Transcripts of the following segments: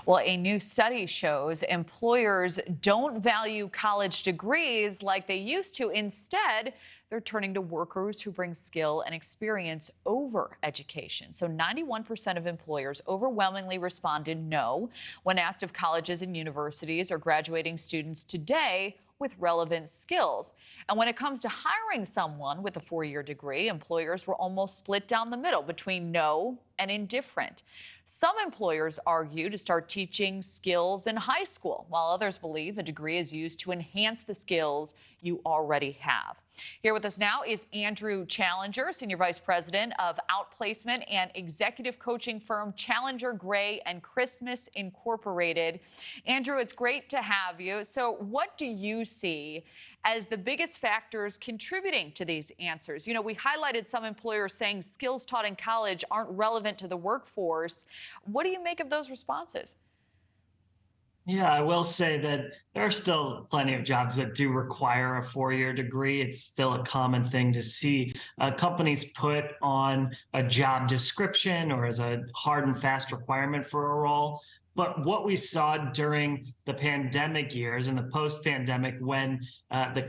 Well, a new study shows employers don't value college degrees like they used to. Instead, they're turning to workers who bring skill and experience over education. So 91% of employers overwhelmingly responded no when asked if colleges and universities are graduating students today with relevant skills. And when it comes to hiring someone with a four-year degree, employers were almost split down the middle between no and indifferent. Some employers argue to start teaching skills in high school, while others believe a degree is used to enhance the skills you already have. Here with us now is Andrew Challenger, Senior Vice President of Outplacement and Executive Coaching Firm Challenger Gray and Christmas Incorporated. Andrew, it's great to have you. So what do you see as the biggest factors contributing to these answers? You know, we highlighted some employers saying skills taught in college aren't relevant to the workforce. What do you make of those responses? Yeah, I will say that there are still plenty of jobs that do require a four-year degree. It's still a common thing to see companies put on a job description or as a hard and fast requirement for a role. But what we saw during the pandemic years and the post-pandemic, when the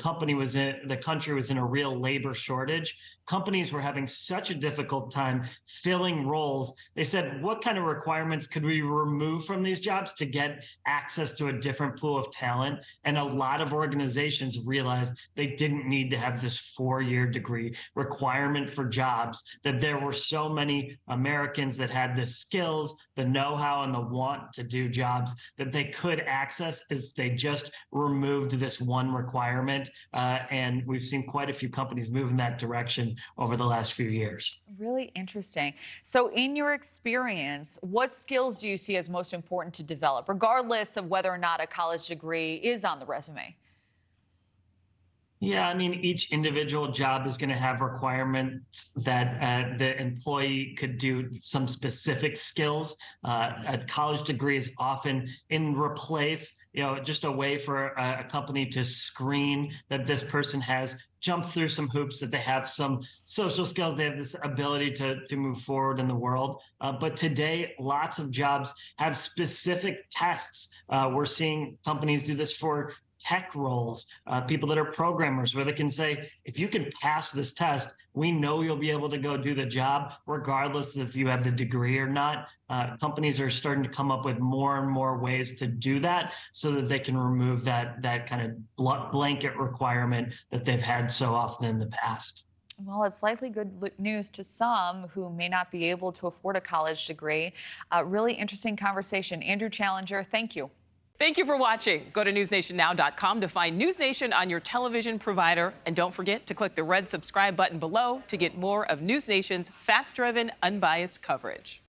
country was in a real labor shortage, companies were having such a difficult time filling roles. They said, what kind of requirements could we remove from these jobs to get access to a different pool of talent? And a lot of organizations realized they didn't need to have this four-year degree requirement for jobs, that there were so many Americans that had the skills, the know-how, and the want to do jobs that they could access if they just removed this one requirement. And we've seen quite a few companies move in that direction over the last few years. Really interesting. So in your experience, what skills do you see as most important to develop, regardless of whether or not a college degree is on the resume? Yeah, I mean, each individual job is going to have requirements that the employee could do some specific skills. A college degree is often in replace, just a way for a company to screen that this person has jumped through some hoops, that they have some social skills, they have this ability to move forward in the world. But today, lots of jobs have specific tests. We're seeing companies do this for tech roles, people that are programmers, where they can say, if you can pass this test, we know you'll be able to go do the job, regardless if you have the degree or not. Companies are starting to come up with more and more ways to do that so that they can remove that kind of blanket requirement that they've had so often in the past. Well, it's likely good news to some who may not be able to afford a college degree. Really interesting conversation. Andrew Challenger, thank you. Thank you for watching. Go to newsnationnow.com to find NewsNation on your television provider. And don't forget to click the red subscribe button below to get more of NewsNation's fact-driven, unbiased coverage.